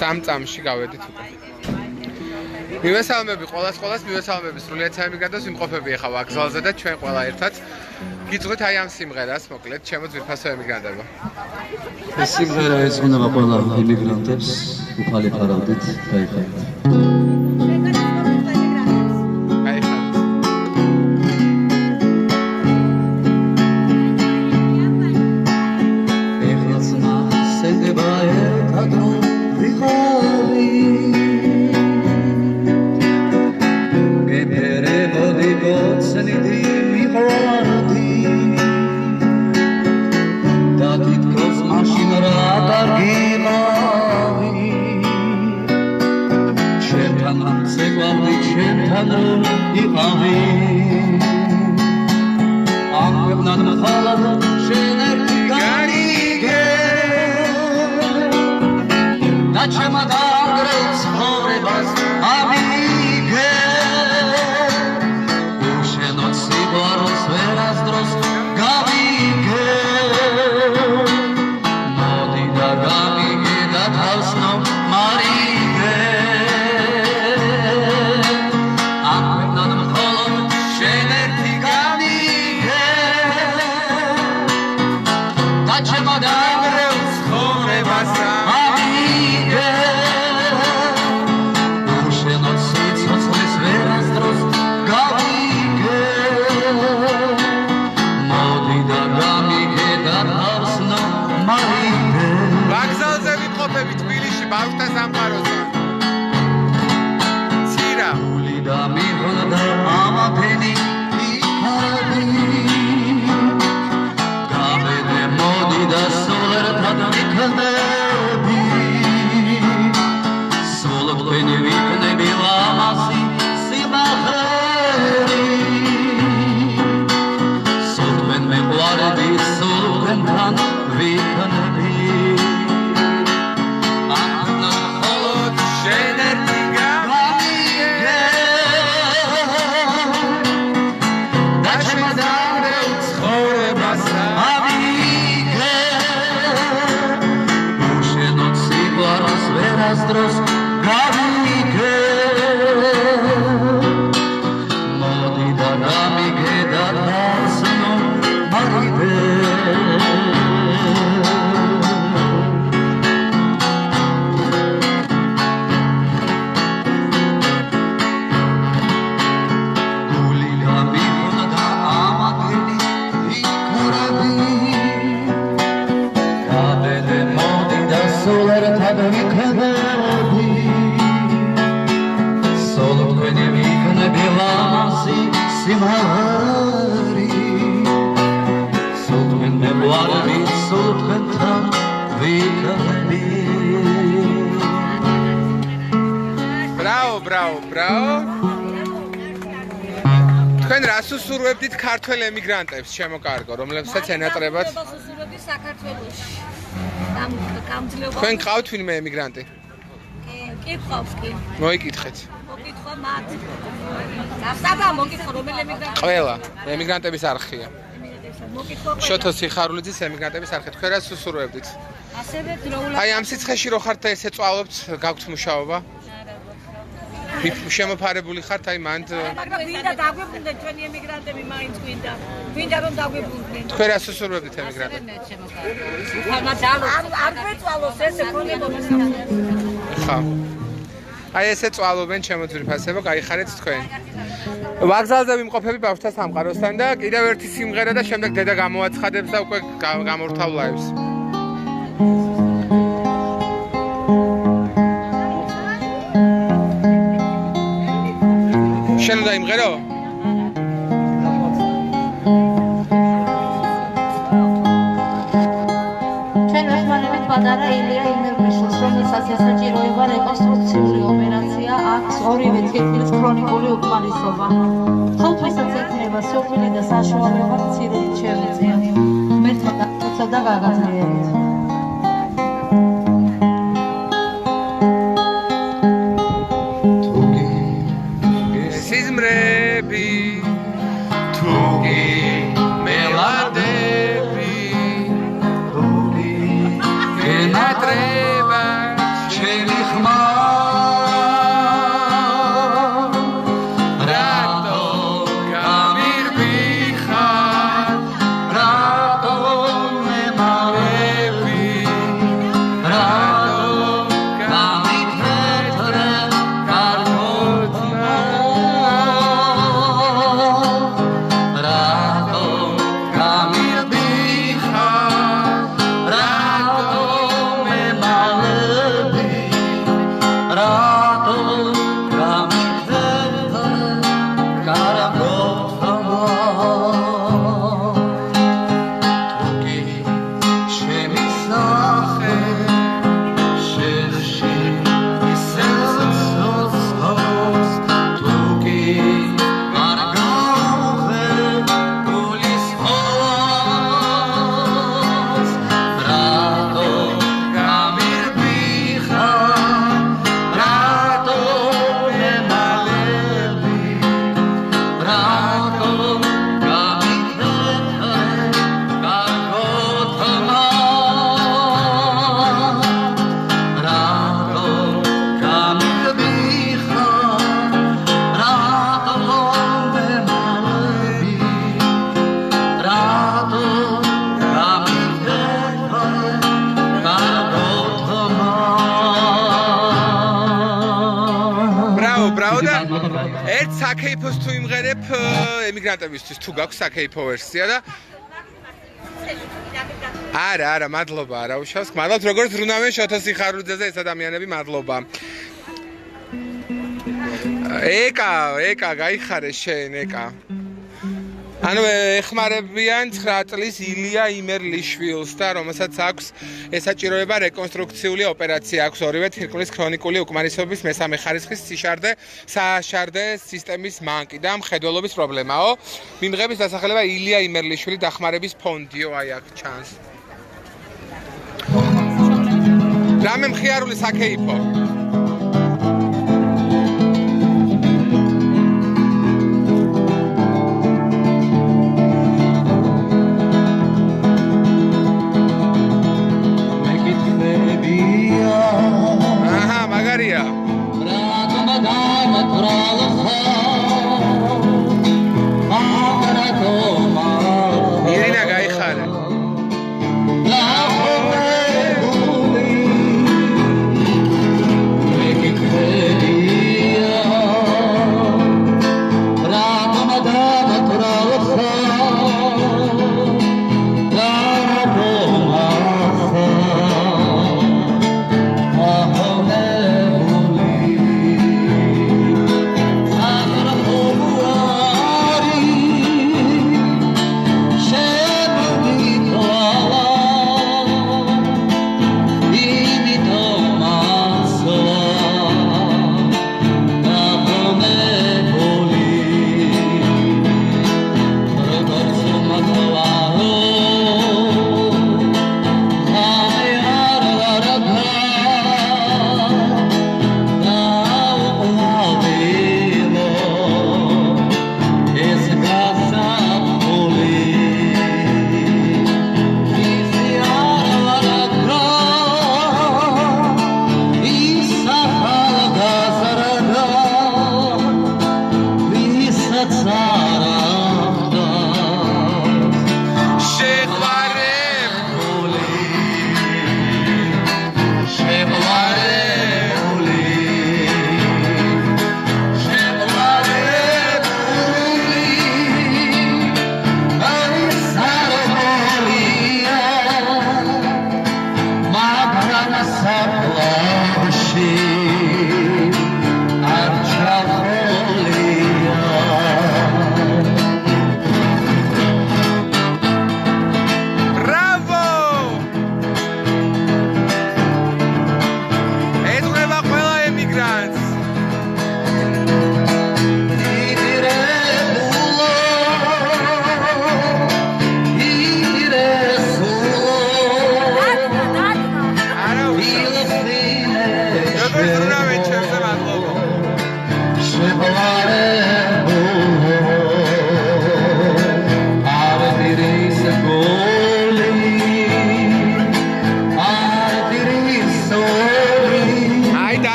3 წამში გავედით უკვე. მივესალმები ყველას, მივესალმები სრულიად საიმიგრანტოს ვიმყოფები ახლა ვაგზალზე და ჩვენ ყველა ერთად გიძღვით აი ამ სიმღერას, მოკლედ, ჩემო ძვირფასო ემიგრანტებო. ეს სიმღერა ეძღვნება ყველა იმიგრანტებს, უფალი ფარავდით, გაიხარეთ. სურვებდით ქართველ ემიგრანტებს შემოკარგო, რომლებსაც ენატრებათ საქართველოში. თქვენ გყავთ ვინმე ემიგრანტი? კი, გყავს კი. მოიკითხეთ. მოკითხვა მათ. გასაბა მოკითხო რომელი ემიგრანტი? ყველა ემიგრანტების არხია. შოთო სიხარულიძის ემიგრანტების არხი. თქვენ რა სურვებდით? ასევე დროულად აი ამ სიცხეში რო ხართ და ესე წვალობთ, გაქვთ მუშაობა? შემოფარებული ხართ აი მანდ მაგრამ ვინდა დაგვებრუნდეთ ჩვენი ემიგრანტები მაინც გვინდა რომ დაგვებრუნდნენ თქვენ რა სურვებდით ემიგრანტები არ გვეწვალოს ესე ქონებოდა ხა აი ესე წვალობენ ჩემო ძვირფასებო გაიხარეთ თქვენ ვაგზალზე ვიმყოფები ბავშვთა სამყაროსთან და კიდევ ერთი სიმღერა და შემდეგ დედა გამოაცხადებს და უკვე გამორთავლაებს შენ უნდა იმღერო? ჩვენ ერთმანეთით პატარა ილია იმერგიშვილს, რომელსაც ესაჭიროება რეკონსტრუქციული ოპერაცია აქვს ორივე თითქმის ქრონიკული უკმარისობა. ხალხისაც ექნება სოფელი და საშუალება მცირედ შევეწია. მერტმა დაწოცა და გაგაძლიერეთ. Treva, ბრავო და ერთ საკეიფოს თუ იმღერებ ემიგრანტებისთვის თუ გაქვს საკეიფო ვერსია და არა, მადლობა, არა უშავს. მადლობთ როგორც ბრუნავენ შოთა სიხარულიძეზე ეს ადამიანები, მადლობა. ეკა, გაიხარე შენ, ეკა. ანუ ეხმარებიან 9 წლის ილია იმერლიშვილს და რომელსაც აქვს ესაჭიროება რეკონსტრუქციული ოპერაცია, აქვს ორივე თირკმლის ქრონიკული უკმარისობის მესამე ხარისხის საშარდე სისტემის მანკი და მხედველობის პრობლემაო. მიმღების დასახელება ილია იმერლიშვილი დახმარების ფონდიო, აი აქ ჩანს. რამე მხიარული საკეიფო. მაგარია. ირინა გაიხარე.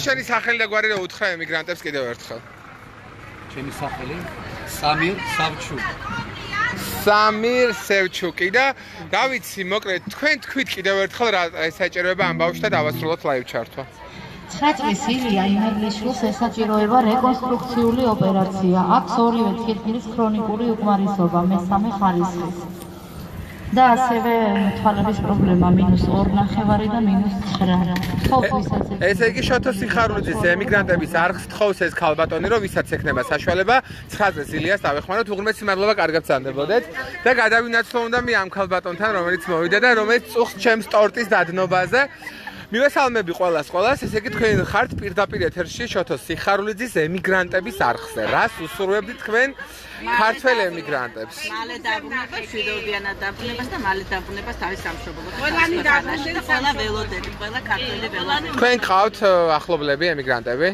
შენი სახელი და გვარი რა უთხრა ემიგრანტებს კიდევ ერთხელ. ჩემი სახელი სამირ სევჩუკი. სამირ სევჩუკი და რა ვიცი, მოკლედ თქვენ თქვით კიდევ ერთხელ რა ესაჭიროება ამ ბავშვს და დავასრულოთ ლაივ ჩართვა. 9 წლის ილია იმერლიშვილს ესაჭიროება რეკონსტრუქციული ოპერაცია, აქვს ორივე თირკმლის ქრონიკული უკმარისობა მესამე ხარისხის. და ასევე თვალების პრობლემა -2.5 და -9. ესე იგი შოთა სიხარულიძის ემიგრანტების არხს თხოვს ეს ქალბატონი, რომ ვისაც ექნება საშუალება 9 წლის ილიას დავეხმაროთ, უღრმესი მადლობა, კარგად წანდებოდეთ და გადავინაცვლო უნდა მე ამ ქალბატონთან, რომელიც მოვიდა და რომელიც წუხს ჩემს ტორტის დადნობაზე. მივესალმები ყველას, ესე იგი თქვენ ხართ პირდაპირ ეთერში შოთო სიხარულიძის ემიგრანტების არხზე. რას უსურვებთ თქვენ ქართველ ემიგრანტებს? მალე დაბრუნება, შვიდობიანად დაბრუნებას და მალე დაბრუნებას თავის სამშობლოში. ყველანი დაბრუნდება, ყველა ველოდები, ყველა ქართველი ველოდები. თქვენ ყავთ ახლობლები ემიგრანტები?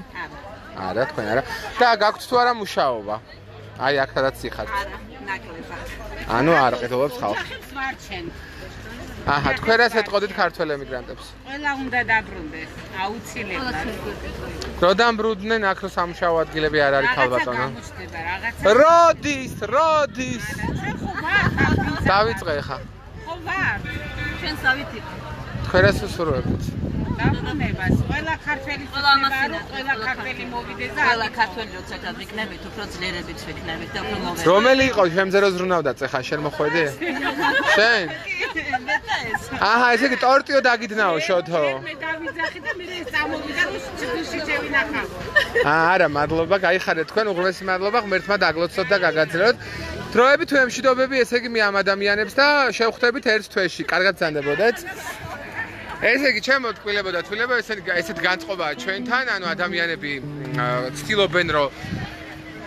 არა, თქვენ არა. და გაქვთ თუ არა მუშაობა? აი აქადაც იხართ. არა, ნაკლებად. ანუ არ ყიდულობთ ხალხს. ვარჩენ. აჰა, თქვენ რას ეტყოდით ქართველ ემიგრანტებს? ყველა უნდა დაბრუნდეს, აუცილებლად. რო დამბრუნდნენ აქ რო სამუშაო ადგილები არ არის ქალბატონო? გამოჩნდება რაღაცა. როდის? ჩვენ ხო ვარ? დავიწყე ხა. ხო ვარ. ჩვენ სავითი თქვენ რას უსურვებთ? დაბრუნებას, ყველა ქართველი ყველა ქართველი მოვიდეს და ყველა ქართველი როცა გავიქნებით, უფრო ძლიერებით ვიქნებით და უფრო მოვეღებ. რომელი იყო შემზე რო ზრუნავდა წეხა შენ მოხვედი? შენ? აჰა, ესე იგი ტორტიო დაგიდნაო შოთო. მე დავიძახი და მე წამოვიდა რუსეთში შევინახავ. არა, მადლობა, გაიხარეთ თქვენ, უღრმესი მადლობა, ღმერთმა დაგლოცოთ და გაგაძლევოთ. დროები თუ ემშვიდობები, ესე იგი მე ამ ადამიანებს და შევხვდებით ერთ თვეში. კარგად ზანდებოდეთ. ესე იგი, ჩემო თკვილებოდა თვილება, ესეთ განწყობაა ჩვენთან, ანუ ადამიანები ცდილობენ, რომ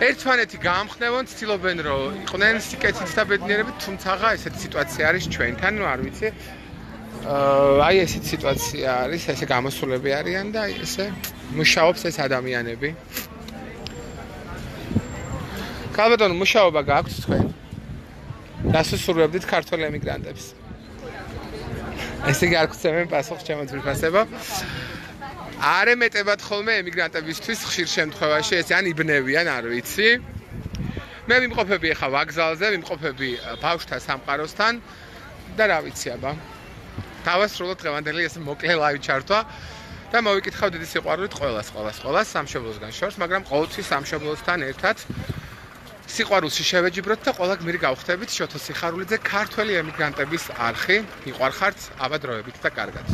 ერთმანეთი გაამხნევონ, ცდილობენ, რომ იყვნენ სიკეთით და ბედნიერებით, თუმცა ესეთი სიტუაცია არის ჩვენთან, ნუ არ ვიცი. აი ესეთი სიტუაცია არის, ესე გამოსულები არიან და ესე მუშაობს ეს ადამიანები. ქალბატონო, მუშაობა გაქვთ თქვენ? რას უსურვებდით ქართველ ემიგრანტებს? ესე იგი არ გწევენ პასუხს ჩემო ძვირფასებო. არ ემეტებათ ხოლმე ემიგრანტებისთვის ხშირ შემთხვევაში ესე ან იბნევიან, არ ვიცი. მე ვიმყოფები ახლა ვაგზალზე, ვიმყოფები ბავშვთა სამყაროსთან და რა ვიცი აბა. დავასრულოთ დღევანდელი ეს მოკლე ლაივ ჩართვა და მოვიკითხავ დიდი სიყვარულით ყველას სამშობლოსგან შორს, მაგრამ ყოველთვის სამშობლოსთან ერთად სიყვარულში შევეჯიბროთ და ყველა გმირი გავხდებით შოთო სიხარულიძე ქართველი ემიგრანტების არხი. მიყვარხართ, აბა დროებით და კარგად.